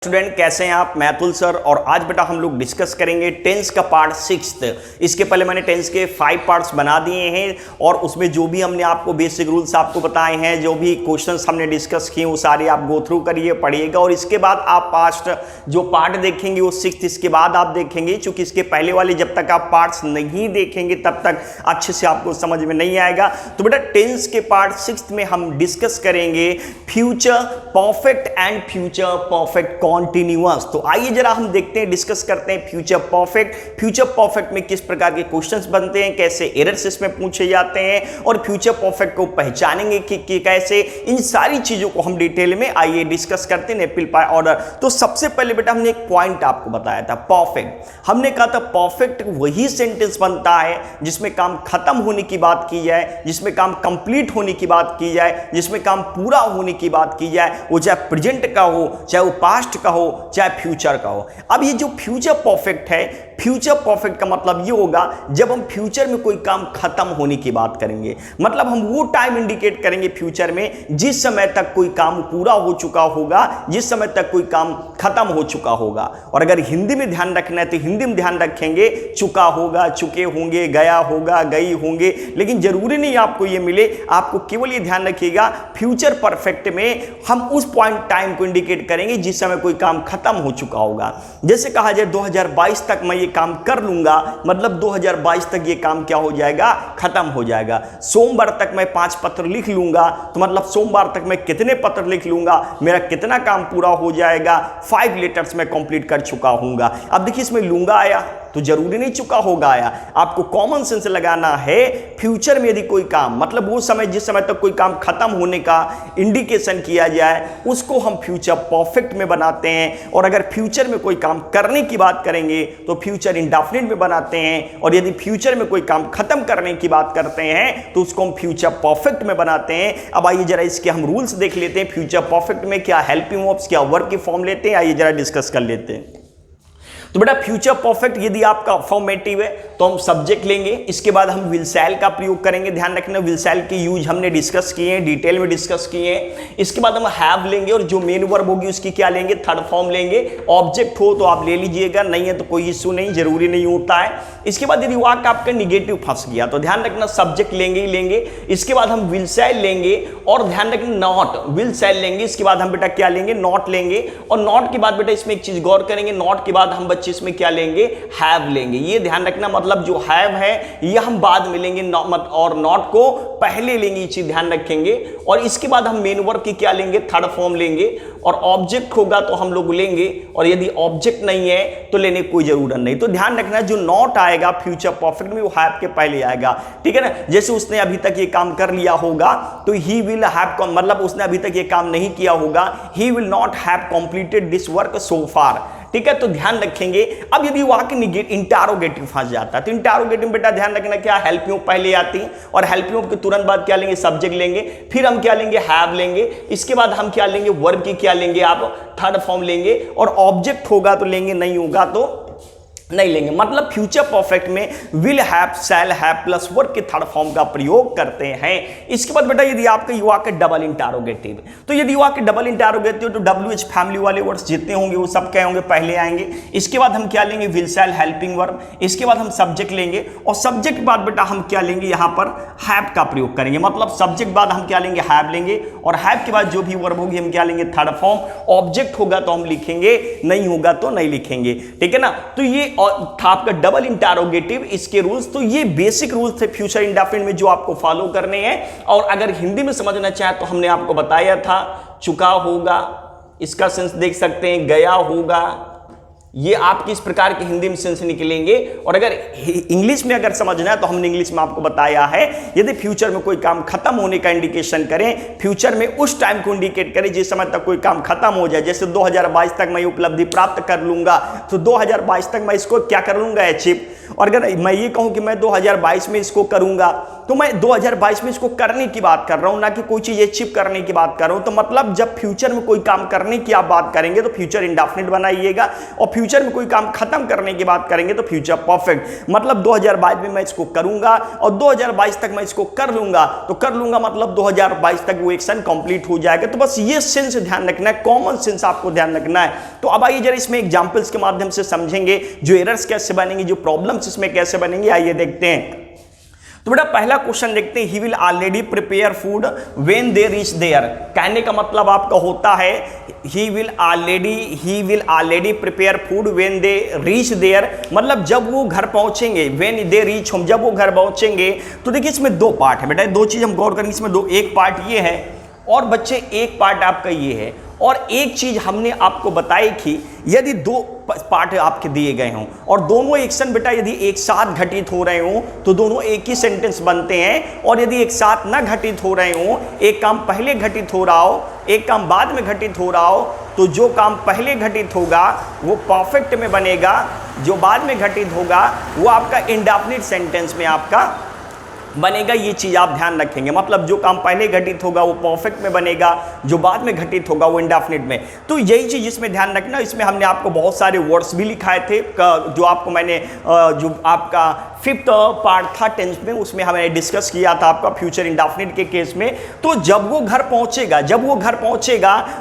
Student कैसे हैं आप? मैं अतुल सर और आज बेटा हम लोग डिस्कस करेंगे टेंस का पार्ट 6। इसके पहले मैंने टेंस के 5 पार्ट्स बना दिए हैं और उसमें जो भी हमने आपको बेसिक रूल्स आपको बताए हैं, जो भी क्वेश्चंस हमने डिस्कस किए वो सारे आप गो थ्रू करिए, पढ़िएगा और इसके बाद आप पास्ट जो पार्ट देखेंगे वो 6 इसके बाद आप देखेंगे, क्योंकि इसके पहले वाले जब तक आप पार्ट्स नहीं देखेंगे तब तक अच्छे से आपको समझ में नहीं आएगा। तो बेटा टेंस के पार्ट 6 में हम डिस्कस करेंगे future perfect and future perfect continuous. तो आइए जरा हम देखते हैं, डिस्कस करते हैं फ्यूचर परफेक्ट। फ्यूचर परफेक्ट में किस प्रकार के क्वेश्चंस बनते हैं, कैसे एरर्स इसमें पूछे जाते हैं और फ्यूचर परफेक्ट को पहचानेंगे कि कैसे, इन सारी चीजों को हम डिटेल में आइए डिस्कस करते हैं एप्पल पाई ऑर्डर। तो सबसे पहले बेटा हमने एक पॉइंट आपको बताया था, परफेक्ट। हमने कहा था परफेक्ट वही सेंटेंस बनता है जिसमें काम खत्म होने की बात की जाए, जिसमें काम कंप्लीट होने की बात की जाए, जिसमें काम पूरा होने की बात की जाए, वो चाहे प्रेजेंट का हो, चाहे वो पास्ट का हो, चाहे फ्यूचर का हो। अब ये जो फ्यूचर परफेक्ट है, फ्यूचर परफेक्ट का मतलब ये होगा जब हम फ्यूचर में कोई काम खत्म होने की बात करेंगे, मतलब हम वो टाइम इंडिकेट करेंगे फ्यूचर में जिस समय तक कोई काम पूरा हो चुका होगा, जिस समय तक कोई काम खत्म हो चुका होगा। और अगर हिंदी में ध्यान रखना है तो हिंदी में ध्यान रखेंगे चुका होगा, चुके होंगे, गया होगा, गई होंगे, लेकिन जरूरी नहीं आपको ये मिले। आपको केवल ये ध्यान रखिएगा फ्यूचर परफेक्ट में हम उस पॉइंट टाइम को इंडिकेट करेंगे जिस समय कोई काम खत्म हो चुका होगा। जैसे कहा जाए 2022 तक मैं ये काम कर लूंगा, मतलब 2022 तक ये काम क्या हो जाएगा, खत्म हो जाएगा। सोमवार तक मैं 5 पत्र लिख लूंगा, तो मतलब सोमवार तक मैं कितने पत्र लिख लूंगा, मेरा कितना काम पूरा हो जाएगा, 5 लेटर्स में कंप्लीट कर चुका हूंगा। अब देखिए इसमें लूंगा आया तो जरूरी नहीं चुका होगा आया, आपको कॉमन सेंस लगाना है। फ्यूचर में यदि कोई काम, मतलब वो समय जिस समय तक कोई काम खत्म होने का इंडिकेशन किया जाए उसको हम फ्यूचर परफेक्ट में बनाते हैं। और अगर फ्यूचर में कोई काम करने की बात करेंगे तो फ्यूचर इंडेफिनिट में बनाते हैं। और यदि फ्यूचर में कोई काम खत्म करने की बात करते हैं तो उसको हम फ्यूचर परफेक्ट में बनाते हैं। अब आइए जरा इसके हम रूल्स देख लेते हैं। फ्यूचर परफेक्ट में क्या हेल्पिंग वर्ब्स, क्या वर्ब की फॉर्म लेते हैं, आइए जरा डिस्कस कर लेते हैं। तो बेटा फ्यूचर परफेक्ट यदि आपका अफर्मेटिव है तो हम सब्जेक्ट लेंगे, इसके बाद हम विल शैल का प्रयोग करेंगे। ध्यान रखना विल शैल के यूज हमने डिस्कस किए हैं, डिटेल में डिस्कस किए हैं। इसके बाद हम हैव लेंगे और जो मेन वर्ब होगी उसकी क्या लेंगे, थर्ड फॉर्म लेंगे। ऑब्जेक्ट हो तो आप ले लीजिएगा, नहीं है तो कोई इश्यू नहीं, जरूरी नहीं होता है। इसके बाद यदि वाक्य आपका निगेटिव फंस गया तो ध्यान रखना सब्जेक्ट लेंगे ही लेंगे। इसके बाद हम विल शैल लेंगे और ध्यान रखना नॉट, विल शैल लेंगे, इसके बाद हम बेटा क्या लेंगे, नॉट लेंगे। और नॉट के बाद बेटा इसमें एक चीज गौर करेंगे, नॉट के बाद हम बच्चे इसमें क्या लेंगे, हैव लेंगे। ये ध्यान रखना, मतलब जो हैव है ये हम बाद में लेंगे और नॉट को पहले लेंगे, ये चीज ध्यान रखेंगे। और इसके बाद हम मेन वर्ब की क्या लेंगे, थर्ड फॉर्म लेंगे। और ऑब्जेक्ट होगा तो हम लोग लेंगे, और यदि ऑब्जेक्ट नहीं है तो लेने की कोई जरूरत नहीं। तो ध्यान रखना जो नॉट आएगा फ्यूचर परफेक्ट में वो हैव के पहले आएगा, ठीक है ना। जैसे उसने अभी तक ये काम कर लिया होगा तो ही विल हैव, मतलब उसने अभी तक ये काम नहीं किया होगा, he will not have completed this work so far, ठीक है। तो ध्यान रखेंगे। अब यदि वाक्य इंटारोगेटिव फंस जाता है तो इंटारोगेटिव बेटा ध्यान रखना क्या, हेल्पिंग वर्ब पहले आती है और हेल्पिंग वर्ब के तुरंत बाद क्या लेंगे, सब्जेक्ट लेंगे, फिर हम क्या लेंगे, हैव लेंगे। इसके बाद हम क्या लेंगे, वर्ब की क्या लेंगे, आप थर्ड फॉर्म लेंगे। और ऑब्जेक्ट होगा तो लेंगे, नहीं होगा तो नहीं लेंगे। मतलब फ्यूचर परफेक्ट में will have, shall have plus verb के थर्ड फॉर्म का प्रयोग करते हैं। इसके बाद बेटा यदि आपका युवा के डबल इंटारोगेटिव, तो यदि युवा के डबल इंटारोगेटिव तो WH फैमिली वाले वर्ड्स जितने होंगे वो सब क्या होंगे, पहले आएंगे। इसके बाद हम क्या लेंगे, विल शैल हेल्पिंग वर्ब। इसके बाद हम सब्जेक्ट लेंगे और सब्जेक्ट के बाद बेटा हम क्या लेंगे, यहां पर हैव का प्रयोग करेंगे। मतलब सब्जेक्ट बाद हम क्या लेंगे, हैव लेंगे। और हैव के बाद जो भी वर्ब होगी हम क्या लेंगे, थर्ड फॉर्म। ऑब्जेक्ट होगा तो हम लिखेंगे, नहीं होगा तो नहीं लिखेंगे, ठीक है ना। तो ये और था आपका डबल इंटारोगेटिव, इसके रूल्स। तो ये बेसिक रूल्स थे फ्यूचर इंडेफिनिट में जो आपको फॉलो करने हैं। और अगर हिंदी में समझना चाहे तो हमने आपको बताया था चुका होगा, इसका सेंस देख सकते हैं, गया होगा, ये आपकी इस प्रकार के हिंदी में सेंस निकलेंगे। और अगर इंग्लिश में अगर समझना है तो हमने इंग्लिश में आपको बताया है, यदि फ्यूचर में कोई काम खत्म होने का इंडिकेशन करें, फ्यूचर में उस टाइम को इंडिकेट करें जिस समय तक कोई काम खत्म हो जाए। जैसे 2022 तक मैं उपलब्धि प्राप्त कर लूंगा तो 2022 तक मैं इसको क्या कर लूंगा, अचीव। और अगर मैं ये कहूं कि मैं 2022 में इसको करूंगा, तो मैं 2022 में इसको करने की बात कर रहा हूं, ना कि कोई चीज अचीव करने की बात कर रहा हूं। तो मतलब जब फ्यूचर में कोई काम करने की आप बात करेंगे तो फ्यूचर इंडेफिनिट बनाइएगा, और फ्यूचर में कोई काम खत्म करने की बात करेंगे तो फ्यूचर परफेक्ट। मतलब 2022 में मैं इसको करूंगा और 2022 तक मैं इसको कर लूंगा, तो कर लूंगा मतलब 2022 तक वो एक्शन कंप्लीट हो जाएगा। तो बस ये सेंस ध्यान रखना है, कॉमन सेंस आपको ध्यान रखना है। तो अब आइए जरा इसमें एग्जांपल्स के माध्यम से समझेंगे जो एरर्स कैसे बनेंगे, जो प्रॉब्लम्स इसमें कैसे बनेंगे, आइए देखते हैं। तो बेटा पहला क्वेश्चन देखते हैं, he will already prepare food when they reach there. कहने का मतलब आपका होता है he will already prepare food when they reach there, मतलब जब वो घर पहुंचेंगे, व्हेन दे रीच होम, जब वो घर पहुंचेंगे। तो देखिए इसमें दो पार्ट है बेटा, दो चीज हम गौर करेंगे इसमें। दो, एक पार्ट ये है और बच्चे एक पार्ट आपका ये है, और एक चीज हमने आपको बताई कि यदि दो पार्ट आपके दिए गए हों और दोनों एक्शन बेटा यदि एक साथ घटित हो रहे हों तो दोनों एक ही सेंटेंस बनते हैं, और यदि एक साथ ना घटित हो रहे हों, एक काम पहले घटित हो रहा हो, एक काम बाद में घटित हो रहा हो, तो जो काम पहले घटित होगा वो परफेक्ट में बनेगा, जो बाद में घटित होगा वो आपका इंडेफिनिट सेंटेंस में आपका बनेगा। ये चीज आप ध्यान रखेंगे, मतलब जो काम पहले घटित होगा वो परफेक्ट में बनेगा, जो बाद में घटित होगा वो इंडेफिनिट में। तो यही चीज इसमें ध्यान रखना। इसमें हमने आपको बहुत सारे वर्ड्स भी लिखाए थे, जो आपको मैंने जो आपका 5th पार्ट था टेंस में, उसमें हमने डिस्कस किया था आपका फ्यूचर इंडेफिनिट के केस में। तो जब वो घर पहुंचेगा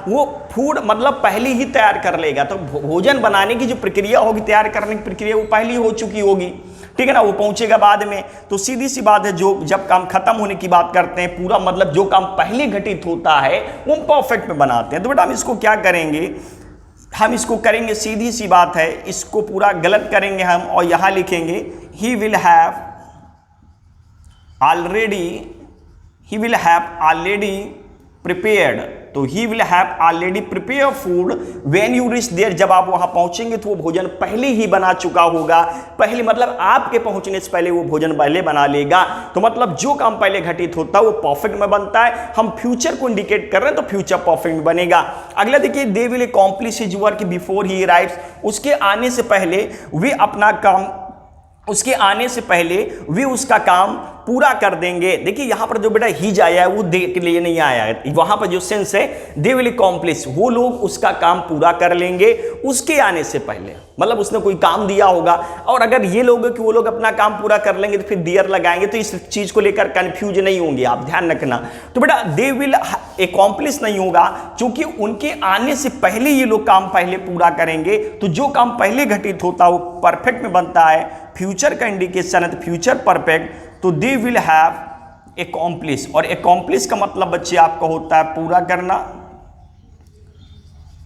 वो फूड मतलब पहले ही तैयार कर लेगा। तो भोजन बनाने की जो प्रक्रिया होगी, तैयार करने की प्रक्रिया, वो पहले ही हो चुकी होगी, ठीक है ना, वो पहुंचेगा बाद में। तो सीधी सी बात है, जो जब काम खत्म होने की बात करते हैं, पूरा मतलब जो काम पहले घटित होता है वो परफेक्ट में बनाते हैं। तो बेटा हम इसको क्या करेंगे, हम इसको करेंगे, सीधी सी बात है, इसको पूरा गलत करेंगे हम और यहां लिखेंगे he will have already prepared. तो he will have already prepare food when you reach there, जब आप वहां पहुंचेंगे तो वो भोजन पहले ही बना चुका होगा। पहले मतलब आपके पहुंचने से पहले वो भोजन पहले बना लेगा। तो मतलब जो काम पहले घटित होता है वो परफेक्ट में बनता है। हम फ्यूचर को इंडिकेट कर रहे हैं तो फ्यूचर परफेक्ट में बनेगा। अगला देखिए, they will accomplish his work before he arrives, उसके आने से पहले वे अपना काम, उसके आने से पहले वे उसका काम पूरा कर देंगे। देखिए यहां पर जो बेटा हिज आया है वो दे के लिए नहीं आया है, वहां पर जो सेंस है दे विल अकॉम्प्लिश, वो लोग उसका काम पूरा कर लेंगे उसके आने से पहले, मतलब उसने कोई काम दिया होगा। और अगर ये लोग कि वो लोग अपना काम पूरा कर लेंगे तो फिर डियर लगाएंगे, तो इस चीज को लेकर कंफ्यूज नहीं होंगे, आप ध्यान रखना। तो बेटा दे विल अकॉम्प्लिश नहीं होगा, क्योंकि उनके आने से पहले ये लोग काम पहले पूरा करेंगे। तो जो काम पहले घटित होता है वो परफेक्ट में बनता है, फ्यूचर का इंडिकेशन है तो फ्यूचर परफेक्ट। तो दे विल हैव अकॉम्प्लिश, और अकॉम्प्लिश का मतलब बच्चे आपका होता है पूरा करना।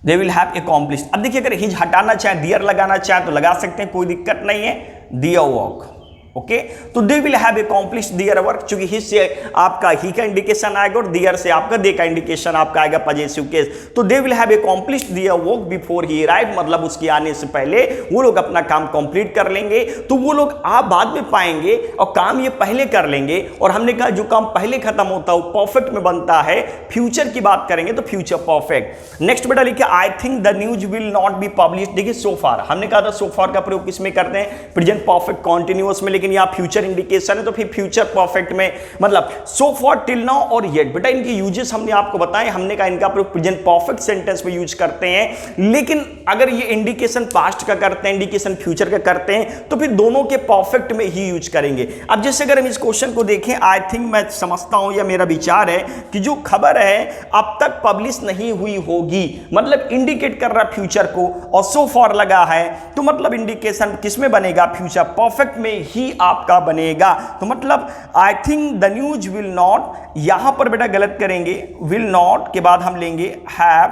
दे विल हैव अकॉम्प्लिश। अब देखिए अगर हिज हटाना चाहे, डियर लगाना चाहे तो लगा सकते हैं, कोई दिक्कत नहीं है, डियर वर्क, ओके। तो they will have accomplish their work, क्योंकि हिज से आपका ही का इंडिकेशन आएगा और डियर से आपका दे का इंडिकेशन आपका आएगा पॉजिटिव केस। तो they will have accomplish their work before he arrive, मतलब उसके आने से पहले वो लोग अपना काम कंप्लीट कर लेंगे। तो वो लोग आप बाद में पाएंगे और काम ये पहले कर लेंगे। और हमने कहा जो काम पहले खत्म होता है वो परफेक्ट में बनता है, फ्यूचर की बात करेंगे तो फ्यूचर परफेक्ट। नेक्स्ट बेटा लिखिए, I think the news will not be publish. देखिए सो फार, हमने कहा था सो फार का प्रयोग किसमें करते हैं, प्रेजेंट परफेक्ट कॉन्टिन्यूअस में, लेकिन यहाँ फ्यूचर इंडिकेशन है तो फिर फ्यूचर परफेक्ट में, मतलब सो फॉर, टिल नाउ और येट। बेटा इनके यूजेस हमने आपको बताए, हमने कहा इनका प्रयोग प्रेजेंट परफेक्ट सेंटेंस में यूज करते हैं। लेकिन अगर ये इंडिकेशन पास्ट का करते हैं, इंडिकेशन फ्यूचर का करते हैं, तो फिर दोनों के परफेक्ट में ही यूज करेंगे। अब जैसे अगर हम इस क्वेश्चन को देखें, आई थिंक, मैं समझता हूं या मेरा विचार है कि जो खबर है अब तक पब्लिश नहीं हुई होगी, मतलब इंडिकेट कर रहा फ्यूचर को, और सो फॉर लगा है तो मतलब इंडिकेशन किसमें बनेगा, फ्यूचर परफेक्ट में ही आपका बनेगा। तो मतलब I think the news will not, यहां पर बेटा गलत करेंगे, विल नॉट के बाद हम लेंगे हैव,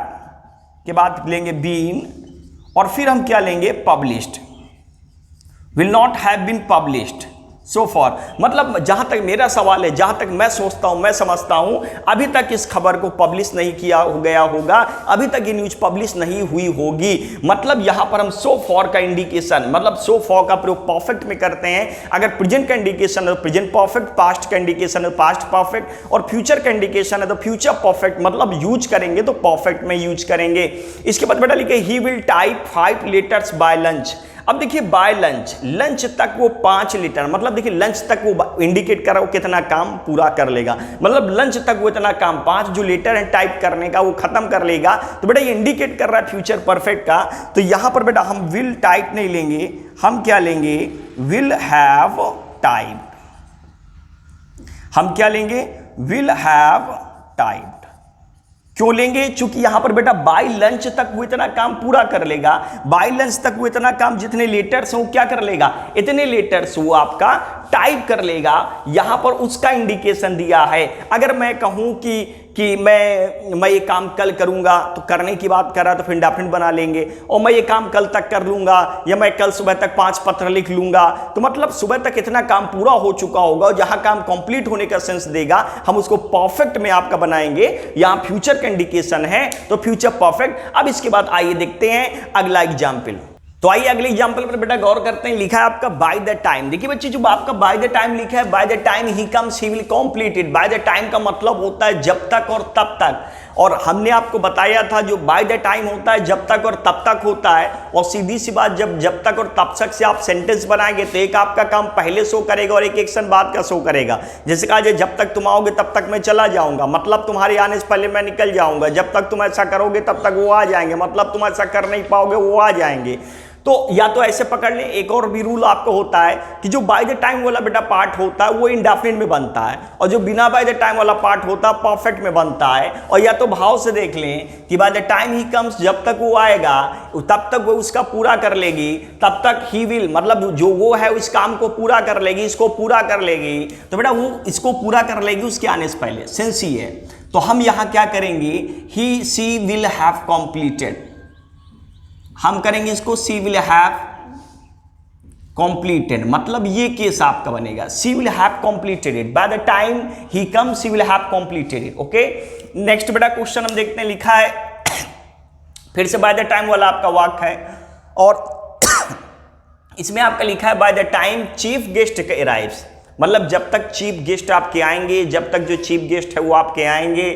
के बाद लेंगे बीन, और फिर हम क्या लेंगे, published. Will not have been published so far, मतलब जहां तक मेरा सवाल है, जहां तक मैं सोचता हूं, मैं समझता हूं, अभी तक इस खबर को पब्लिश नहीं किया हो गया होगा, अभी तक ये न्यूज पब्लिश नहीं हुई होगी। मतलब यहां पर हम सो फॉर का इंडिकेशन, मतलब सो फॉर का प्रयोग परफेक्ट में करते हैं। अगर प्रेजेंट का इंडिकेशन है तो प्रेजेंट परफेक्ट, पास्ट का इंडिकेशन है तो पास्ट परफेक्ट, और फ्यूचर का इंडिकेशन है तो फ्यूचर परफेक्ट, मतलब यूज करेंगे तो परफेक्ट में यूज करेंगे। इसके बाद बेटा लिखे, he will type 5 letters by lunch. अब देखिए बाय लंच, लंच तक वो 5 लीटर, मतलब देखिए लंच तक वो इंडिकेट कर रहा है वो कितना काम पूरा कर लेगा, मतलब लंच तक वो इतना काम 5 जो लीटर है टाइप करने का वो खत्म कर लेगा। तो बेटा ये इंडिकेट कर रहा है फ्यूचर परफेक्ट का। तो यहां पर बेटा हम विल टाइप नहीं लेंगे, हम क्या लेंगे, विल हैव टाइप। हम क्या लेंगे, विल हैव टाइप्ड। क्यों लेंगे, चूंकि यहां पर बेटा बाय लंच तक वो इतना काम पूरा कर लेगा, बाय लंच तक वो इतना काम जितने लेटर्स हैं वो क्या कर लेगा, इतने लेटर्स वो आपका टाइप कर लेगा। यहां पर उसका इंडिकेशन दिया है। अगर मैं कहूं कि मैं ये काम कल करूंगा तो करने की बात कर रहा तो फिर इंडेफिनिट बना लेंगे, और मैं ये काम कल तक कर लूंगा या मैं कल सुबह तक 5 पत्र लिख लूंगा, तो मतलब सुबह तक इतना काम पूरा हो चुका होगा, और जहां काम कंप्लीट होने का सेंस देगा हम उसको परफेक्ट में आपका बनाएंगे। यहां फ्यूचर का इंडिकेशन है तो फ्यूचर परफेक्ट। अब इसके बाद आइए देखते हैं अगला एग्जाम्पल। तो आइए अगले एग्जांपल पर बेटा गौर करते हैं। लिखा है आपका बाय द टाइम। देखिए बच्चे जो आपका बाय द टाइम लिखा है, bye the time he comes he will completed. Bye the time का मतलब होता है जब तक और तब तक, और हमने आपको बताया था जो बाय द टाइम होता है जब तक और तब तक होता है। और सीधी सी बात, जब तक और तब तक से आप सेंटेंस बनाएंगे तो एक आपका काम पहले शो करेगा और एक एक्शन बाद का शो करेगा। जैसे कहा जाए जब तक तुम आओगे तब तक मैं चला जाऊंगा, मतलब तुम्हारे आने से पहले मैं निकल जाऊंगा। जब तक तुम ऐसा करोगे तब तक वो आ जाएंगे, मतलब तुम ऐसा कर नहीं पाओगे वो आ जाएंगे। तो या तो ऐसे पकड़ लें। एक और भी रूल आपको होता है कि जो बाय द टाइम वाला बेटा पार्ट होता है वो इंडेफिनिट में बनता है, और जो बिना बाय द टाइम वाला पार्ट होता है परफेक्ट में बनता है। और या तो भाव से देख लें कि bye the time he comes, जब तक वो आएगा तब तक वो उसका पूरा कर लेगी, तब तक ही विल, मतलब जो वो है इस काम को पूरा कर लेगी, इसको पूरा कर लेगी। तो बेटा वो इसको पूरा कर लेगी उसके आने से पहले, सेंस ही है। तो हम यहां क्या करेंगे, ही सी विल हैव कंप्लीटेड। हम करेंगे इसको सी विल हैव कंप्लीटेड, मतलब ये केस आपका बनेगा she will have completed it. By the time he come she will have completed it. Okay, next बेटा क्वेश्चन हम देखते हैं। लिखा है फिर से बाय द टाइम वाला आपका वाक्य है, और इसमें आपका लिखा है bye the time chief guest arrives, मतलब जब तक चीफ गेस्ट आपके आएंगे, जब तक जो चीफ गेस्ट है वो आपके आएंगे,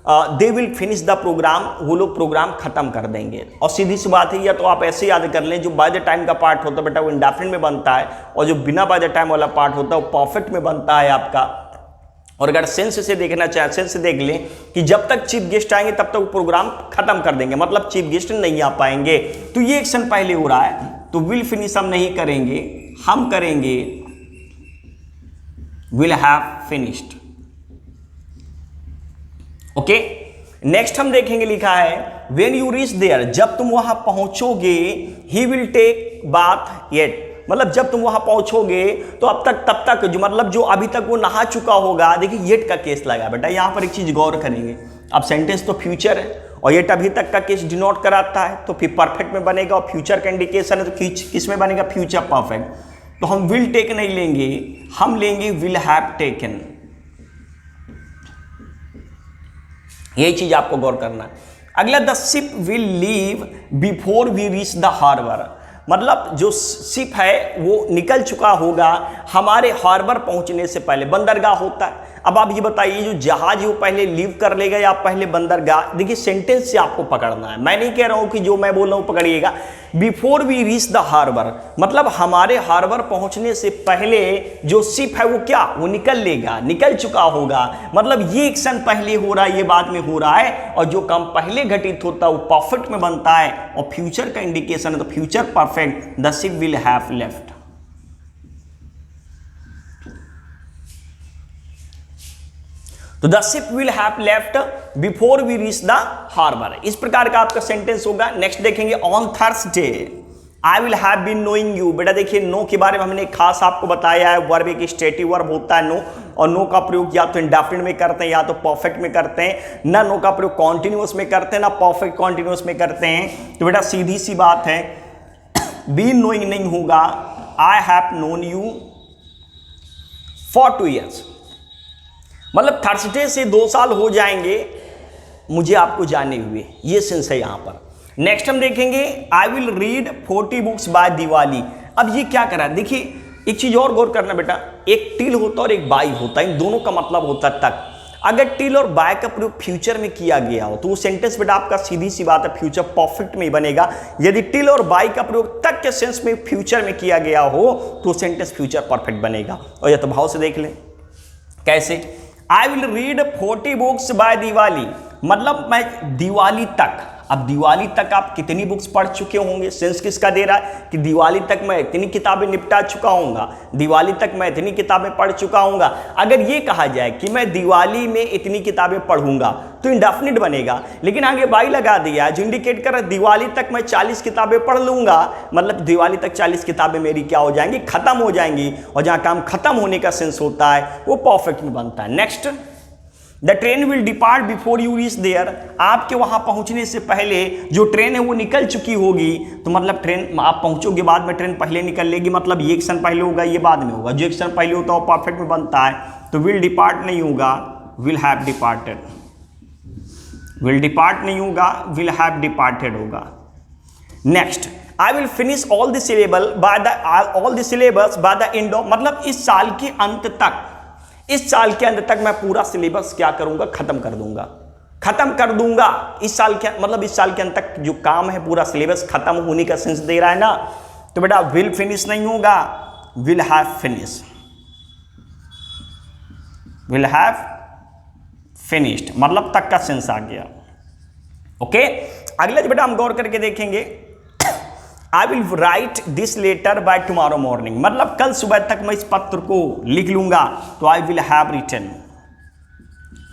they will finish the programme, वो लोग प्रोग्राम खत्म कर देंगे। और सीधी सी बात है, या तो आप ऐसे याद कर लें जो बाय द टाइम का पार्ट होता है बेटा वो इंडेफिनिट में बनता है, और जो बिना बाय द टाइम वाला पार्ट होता है वो परफेक्ट में बनता है आपका। और अगर सेंस से देखना चाहें, सेंस से देख लें कि जब तक चीफ गेस्ट आएंगे तब तक वो प्रोग्राम खत्म कर देंगे, मतलब चीफ गेस्ट नहीं आ पाएंगे। तो ये एक्शन पहले हो रहा है, तो विल फिनिश हम नहीं करेंगे, हम करेंगे will have finished. Okay, next हम देखेंगे। लिखा है व्हेन यू रीच देयर, जब तुम वहां पहुंचोगे, he will take bath yet, मतलब जब तुम वहां पहुंचोगे तो अब तक तब तक जो, मतलब जो अभी तक वो नहा चुका होगा। देखिए येट का केस लगा बेटा, यहां पर एक चीज गौर करेंगे। अब सेंटेंस तो फ्यूचर है और येट अभी तक का केस डिनोट कराता है, तो फिर परफेक्ट में बनेगा, और फ्यूचर का इंडिकेशन है तो किस में बनेगा, फ्यूचर परफेक्ट। तो हम विल टेक नहीं लेंगे, हम लेंगे विल हैव टेकन। यही चीज आपको गौर करना है। अगला, the ship will leave before we reach the harbour, मतलब जो शिप है वो निकल चुका होगा हमारे हार्बर पहुंचने से पहले। बंदरगाह होता है। अब आप ये बताइए जो जहाज है वो पहले लीव कर लेगा या पहले बंदरगाह। देखिए सेंटेंस से आपको पकड़ना है, मैं नहीं कह रहा हूं कि जो मैं बोल रहा हूं पकड़िएगा। Before we reach the harbour, मतलब हमारे हार्बर पहुंचने से पहले जो शिप है वो क्या, वो निकल लेगा, निकल चुका होगा, मतलब ये एक्शन पहले हो रहा है, ये बाद में हो रहा है। और जो काम पहले घटित होता है वो परफेक्ट में बनता है, और फ्यूचर का इंडिकेशन है तो future perfect, the ship will have left. तो the ship will have left before we reach the harbour, इस प्रकार का आपका सेंटेंस होगा। नेक्स्ट देखेंगे on Thursday I will have been knowing you. बेटा देखिए नो के बारे में हमने खास आपको बताया है, वर्ब एक स्टेटिव वर्ब होता है नो, और नो का प्रयोग या तो इंडेफिनिट में करते हैं या तो परफेक्ट में करते हैं। ना नो का प्रयोग कॉन्टिन्यूअस में करते हैं, ना परफेक्ट कॉन्टिन्यूअस में करते हैं। तो बेटा सीधी सी बात है, बीन नोइंग नहीं होगा, I have known you for 2 years, मतलब थर्सडे से 2 साल हो जाएंगे मुझे आपको जाने हुए, ये सेंस है यहां पर। नेक्स्ट हम देखेंगे I will read 40 books by Diwali. अब ये क्या करा, देखिए एक चीज और गौर करना बेटा, एक टिल होता है और एक बाई होता है, इन दोनों का मतलब होता है तक। अगर टिल और बाय का प्रयोग फ्यूचर में किया गया हो तो वो सेंटेंस बेटा आपका सीधी सी बात है फ्यूचर परफेक्ट में ही बनेगा। यदि टिल और बाय का प्रयोग तक के सेंस में फ्यूचर में किया गया हो तो सेंटेंस फ्यूचर परफेक्ट बनेगा। और यह तो भाव से देख लें कैसे, I will read 40 books by Diwali, मतलब मैं दिवाली तक। अब दिवाली तक आप कितनी बुक्स पढ़ चुके होंगे, सेंस किसका दे रहा है कि दिवाली तक मैं इतनी किताबें निपटा चुका हूँगा, दिवाली तक मैं इतनी किताबें पढ़ चुका हूँगा। अगर ये कहा जाए कि मैं दिवाली में इतनी किताबें पढ़ूंगा तो इंडेफिनिट बनेगा, लेकिन आगे बाई लगा दिया जो इंडिकेट कर रहा है दिवाली तक मैं 40 किताबें पढ़ लूंगा, मतलब दिवाली तक 40 किताबें मेरी क्या हो जाएंगी, खत्म हो जाएंगी। और जहाँ काम खत्म होने का सेंस होता है वो परफेक्ट में बनता है। Next, the train will depart before you reach there, आपके वहां पहुंचने से पहले जो ट्रेन है वो निकल चुकी होगी, तो मतलब ट्रेन आप पहुंचोगे बाद में ट्रेन पहले निकल लेगी, मतलब ये एक्शन पहले होगा ये बाद में होगा। जो एक्शन पहले होता है वो परफेक्ट में बनता है, तो विल डिपार्ट नहीं होगा, will have departed, will depart नहीं होगा, विल हैव डिपार्टेड होगा। Next, I will finish all the syllable by the all the syllabus by the end of, मतलब इस साल के अंत तक, इस साल के अंत तक मैं पूरा सिलेबस क्या करूंगा, खत्म कर दूंगा, खत्म कर दूंगा। इस साल के मतलब इस साल के अंत तक जो काम है पूरा सिलेबस खत्म होने का सेंस दे रहा है ना, तो बेटा विल फिनिश नहीं होगा, will have finish, will have finished, मतलब तक का सेंस आ गया। ओके, अगले बेटा हम गौर करके देखेंगे, I will write this letter by tomorrow morning, मतलब कल सुबह तक मैं इस पत्र को लिख लूंगा, तो आई विल हैव रिटन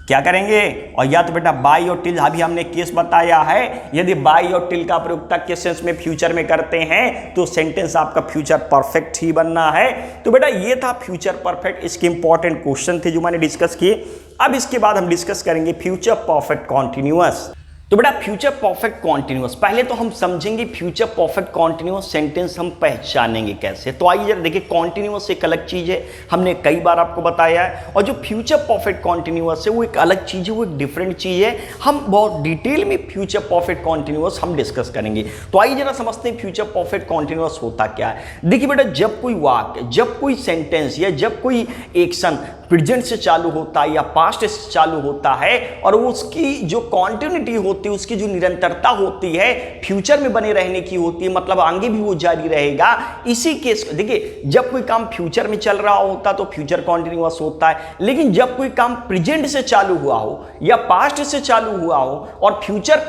क्या करेंगे। और या तो बेटा बाई और टिल, अभी हमने केस बताया है, यदि बाई और टिल का प्रयोग तक के सेंस में फ्यूचर में करते हैं तो सेंटेंस आपका फ्यूचर परफेक्ट ही बनना है। तो बेटा ये था फ्यूचर परफेक्ट, इसके इंपॉर्टेंट क्वेश्चन थे जो मैंने डिस्कस किए। अब इसके बाद हम डिस्कस करेंगे फ्यूचर परफेक्ट कॉन्टिन्यूअस। तो बेटा फ्यूचर परफेक्ट कॉन्टिन्यूअस, पहले तो हम समझेंगे फ्यूचर परफेक्ट कॉन्टिन्यूअस सेंटेंस हम पहचानेंगे कैसे। तो आइए जरा देखिए, कॉन्टिन्यूअस एक अलग चीज है, हमने कई बार आपको बताया है, और जो फ्यूचर परफेक्ट कॉन्टिन्यूअस है वो एक अलग चीज है, वो एक डिफरेंट चीज है। हम बहुत डिटेल में फ्यूचर परफेक्ट कॉन्टिन्यूअस हम डिस्कस करेंगे। तो आइए जरा समझते हैं फ्यूचर परफेक्ट कॉन्टिन्यूअस होता क्या है। देखिए बेटा, जब कोई वाक्य, जब कोई सेंटेंस या जब कोई एक्शन प्रेजेंट से चालू होता है या पास्ट से चालू होता है और उसकी जो कॉन्टिन्यूटी होती है, उसकी जो निरंतरता होती है फ्यूचर में बने रहने की होती है, मतलब आगे भी वो जारी रहेगा। इसी केस देखिए, जब कोई काम फ्यूचर में चल रहा होता तो फ्यूचर कॉन्टिन्यूअस होता है, लेकिन जब कोई काम प्रेजेंट से चालू हुआ हो या पास्ट से चालू हुआ हो और फ्यूचर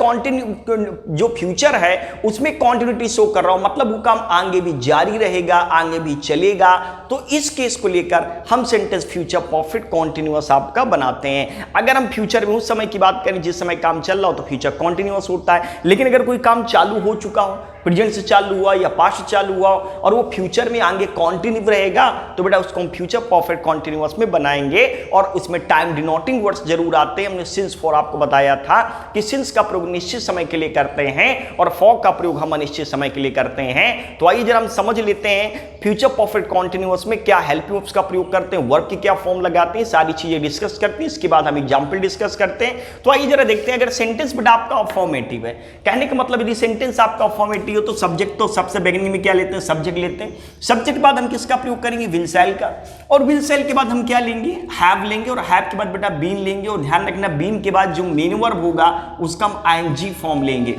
जो फ्यूचर है उसमें कॉन्टिन्यूटी शो कर रहा हो, मतलब वो काम आगे भी जारी रहेगा, आगे भी चलेगा। तो इस केस को लेकर हम सेंटेंस फ्यूचर परफेक्ट कॉन्टिन्यूअस आपका बनाते हैं। अगर हम फ्यूचर में उस समय की बात करें जिस समय काम चल रहा हो तो फ्यूचर कॉन्टिन्यूअस होता है, लेकिन अगर कोई काम चालू हो चुका हो, प्रेजेंट से चालू हुआ या पास्ट से चालू हुआ और वो फ्यूचर में आगे कॉन्टिन्यू रहेगा, तो बेटा उसको हम फ्यूचर परफेक्ट कॉन्टिन्यूअस में बनाएंगे। और उसमें टाइम डिनोटिंग वर्ड्स जरूर आते हैं। हमने सिंस फॉर आपको बताया था कि सिंस का प्रयोग निश्चित समय के लिए करते हैं और फॉर का प्रयोग हम अनिश्चित समय के लिए करते हैं। तो आइए जरा हम समझ लेते हैं फ्यूचर परफेक्ट कॉन्टिन्यूअस में क्या हेल्पिंग वर्ब्स का प्रयोग करते हैं, वर्ब की क्या फॉर्म लगाते हैं, सारी चीजें डिस्कस करते हैं। इसके बाद हम एग्जाम्पल डिस्कस करते हैं। तो आइए जरा देखते हैं, अगर सेंटेंस बेटा आपका अफर्मेटिव है, कहने का मतलब यदि सेंटेंस आपका अफर्मेटिव हो तो सब्जेक्ट तो सबसे बिगिनिंग में क्या लेते हैं, सब्जेक्ट लेते हैं। सब्जेक्ट बाद हम किसका प्रयोग करेंगे, विल शैल का, और विल शैल के बाद हम क्या लेंगे, हैव लेंगे, और हैव के बाद बेटा बीन लेंगे। और ध्यान रखना, बीन के बाद जो मेन वर्ब होगा उसका हम आईएनजी फॉर्म लेंगे।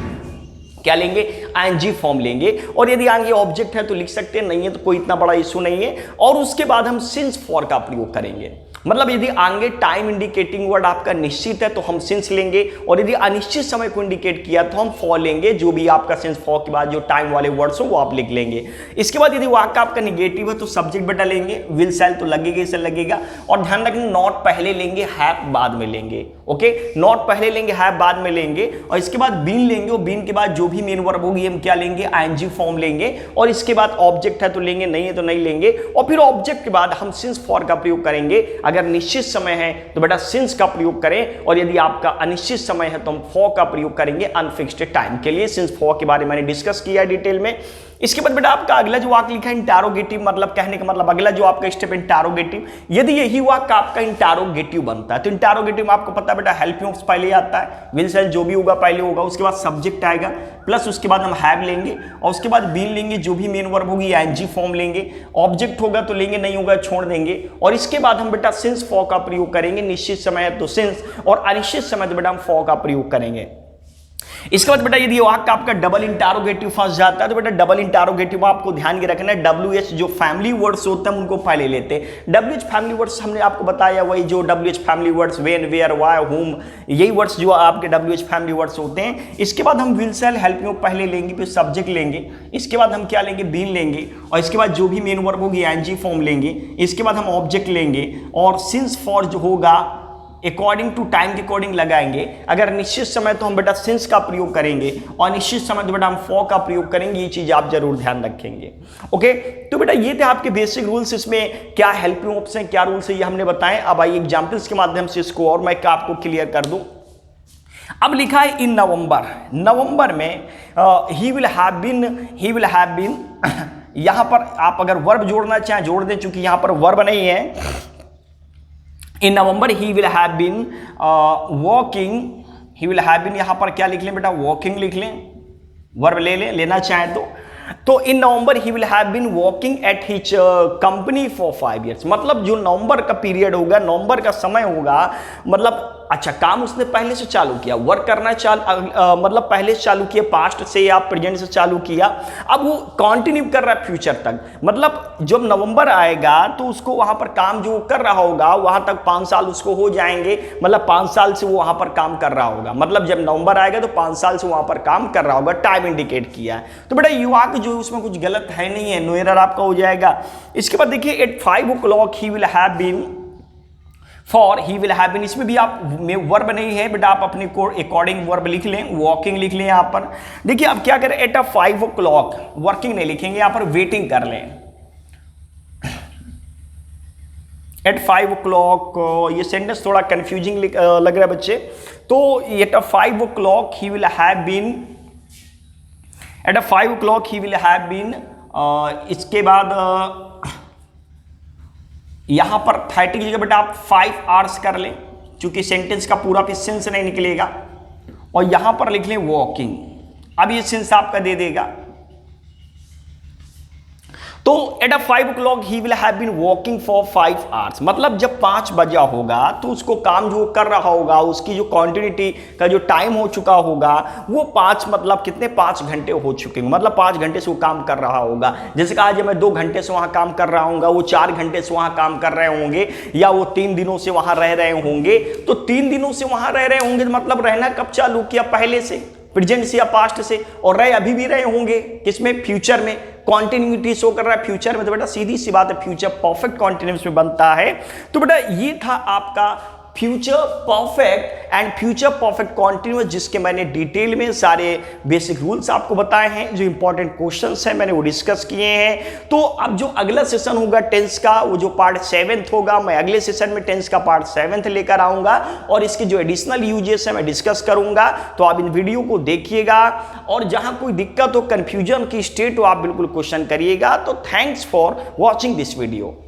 क्या लेंगे, आईएनजी फॉर्म लेंगे। और यदि आगे ऑब्जेक्ट है तो लिख सकते हैं, नहीं है तो कोई इतना बड़ा इशू नहीं है। और उसके बाद हम सिंस फॉर का प्रयोग करेंगे, मतलब यदि आगे टाइम इंडिकेटिंग वर्ड आपका निश्चित है तो हम सिंस लेंगे, और यदि अनिश्चित समय को इंडिकेट किया तो हम फॉर लेंगे। जो भी आपका सिंस फॉर के बाद जो टाइम वाले वर्ड्स हो वो आप लिख लेंगे। इसके बाद यदि वाक्य आपका निगेटिव है तो सब्जेक्ट बेटा लेंगे, विल शैल तो लगेगा, इसे लगेगा। और ध्यान रखना, नॉट पहले लेंगे, हैव बाद में लेंगे। ओके, नॉट पहले लेंगे, हैव बाद में लेंगे। और इसके बाद बीन लेंगे, और बीन के बाद जो भी मेन वर्ब होगी हम क्या लेंगे, आईएनजी फॉर्म लेंगे। और इसके बाद ऑब्जेक्ट है तो लेंगे, नहीं है तो नहीं लेंगे। और फिर ऑब्जेक्ट के बाद हम सिंस फॉर का प्रयोग करेंगे। अगर निश्चित समय है तो बेटा सिंस का प्रयोग करें, और यदि आपका अनिश्चित समय है तो हम फॉर का प्रयोग करेंगे अनफिक्स्ड टाइम के लिए। सिंस फॉर के बारे में मैंने डिस्कस किया डिटेल में। इसके बाद बेटा आपका अगला जो वाक्य लिखा है इंटरोगेटिव, मतलब कहने का मतलब अगला जो आपका स्टेप इंटरोगेटिव। यदि यही वाक्य आपका इंटरोगेटिव बनता है तो इंटरोगेटिव में आपको पता है बेटा हेल्पिंग ऑफ पहले आता है, विल से जो भी होगा पहले होगा, उसके बाद सब्जेक्ट आएगा, प्लस उसके बाद हम हैव लेंगे और उसके बाद बीन लेंगे, जो भी मेन वर्ब होगी आईएनजी फॉर्म लेंगे, ऑब्जेक्ट होगा तो लेंगे, नहीं होगा छोड़ देंगे, और इसके बाद हम बेटा सिंस फॉर का प्रयोग करेंगे। निश्चित समय है तो सिंस और अनिश्चित समय तो बेटा हम फॉर का प्रयोग करेंगे। इसके बाद बेटा यदि वाक्य आपका डबल इंटरोगेटिव फंस जाता है तो बेटा डबल इंटरोगेटिव आपको ध्यान के रखना है, WH जो फैमिली वर्ड्स होते हैं उनको पहले लेते हैं। WH फैमिली वर्ड्स हमने आपको बताया वही जो WH family words when, where, why, whom, यही वर्ड्स जो आपके WH फैमिली वर्ड्स होते हैं। इसके बाद हम विल सेल हेल्पिंग पहले लेंगे, फिर सब्जेक्ट लेंगे, इसके बाद हम क्या लेंगे, बीन लेंगे, और इसके बाद जो भी मेन वर्ब होगी आईएनजी फॉर्म लेंगे, इसके बाद हम ऑब्जेक्ट लेंगे और सिंस फॉर जो होगा अकॉर्डिंग टू टाइम के अकॉर्डिंग लगाएंगे। अगर निश्चित समय तो हम बेटा सिंस का प्रयोग करेंगे और निश्चित समय तो बेटा हम फॉर का प्रयोग करेंगे। ये चीज आप जरूर ध्यान रखेंगे। ओके, तो बेटा ये थे आपके बेसिक रूल्स, इसमें क्या हेल्पिंग ऑप्शन क्या रूल्स है ये हमने बताएं। अब आइए एग्जाम्पल्स के माध्यम से इसको और मैं आपको क्लियर कर दूं। अब लिखा है इन नवंबर में ही विल हैव बीन यहां पर आप अगर वर्ब जोड़ना चाहें जोड़ दें, चूंकि यहां पर वर्ब नहीं है। In November he will have been walking, he will have been यहां पर क्या लिख लें बेटा, वॉकिंग लिख लें, वर्ब लेना चाहें तो in November he will have been walking at his company for 5 years। मतलब जो नवंबर का पीरियड होगा, नवंबर का समय होगा, मतलब अच्छा काम उसने पहले से चालू किया, वर्क करना मतलब पहले से चालू किया, पास्ट से या प्रेजेंट से चालू किया, अब वो कंटिन्यू कर रहा है फ्यूचर तक। मतलब जब नवंबर आएगा तो उसको वहां पर काम जो कर रहा होगा वहां तक 5 साल उसको हो जाएंगे, मतलब 5 साल से वो वहां पर काम कर रहा होगा। मतलब जब नवंबर आएगा तो 5 साल से वहां पर काम कर रहा होगा, टाइम इंडिकेट किया है। तो बेटा युवा जो उसमें कुछ गलत है नहीं है, नो एरर आपका हो जाएगा। इसके बाद देखिए at 5 o'clock he will have been for he will have been, इसमें भी आप में वर्ब नहीं है बेटा, आप अपने अकॉर्डिंग वर्ब लिख लें, वॉकिंग लिख लें यहाँ पर। देखिए अब क्या करें, एट 5 o'clock वर्किंग नहीं लिखेंगे, यहाँ पर वेटिंग कर लें। एट 5 o'clock ये सेंटेंस थोड़ा कंफ्यूजिंग लग रहा है बच्चे, तो at 5 o'clock he will have been, at 5 o'clock he will have been, इसके बाद यहां पर 30 की जगह बेटा आप 5 hours कर लें, क्योंकि सेंटेंस का पूरा भी सेंस नहीं निकलेगा, और यहां पर लिख लें वॉकिंग। अब ये सेंस आपका दे देगा। तो at 5 o'clock he will have been walking for 5 hours, मतलब जब 5 बजा होगा तो उसको काम जो कर रहा होगा, उसकी जो कॉन्टिन्यूटी का जो टाइम हो चुका होगा वो 5 मतलब कितने 5 घंटे हो चुके होंगे, मतलब 5 घंटे से वो काम कर रहा होगा। जैसे कहा आज मैं 2 घंटे से वहां काम कर रहा हूँ, वो 4 घंटे से वहां काम कर रहे होंगे, या वो 3 दिनों से वहां रह रहे होंगे। तो 3 दिनों से वहां रह रहे होंगे मतलब रहना कब चालू किया, पहले से, प्रेजेंट से या पास्ट से, और रहे अभी भी रहे होंगे किसमें, फ्यूचर में। कॉन्टिन्यूटी शो कर रहा है फ्यूचर में, तो बेटा सीधी सी बात है फ्यूचर परफेक्ट कॉन्टिन्यूस में बनता है। तो बेटा ये था आपका future perfect and future perfect continuous, जिसके मैंने डिटेल में सारे बेसिक रूल्स आपको बताए हैं, जो इंपॉर्टेंट क्वेश्चंस हैं मैंने वो डिस्कस किए हैं। तो अब जो अगला सेशन होगा टेंस का, वो जो पार्ट 7th होगा, मैं अगले सेशन में टेंस का पार्ट 7th लेकर आऊंगा और इसके जो एडिशनल यूजेस है मैं डिस्कस करूंगा। तो आप इन वीडियो को देखिएगा और जहां कोई दिक्कत हो, कंफ्यूजन की स्टेट हो, आप बिल्कुल क्वेश्चन करिएगा। तो thanks for watching this video.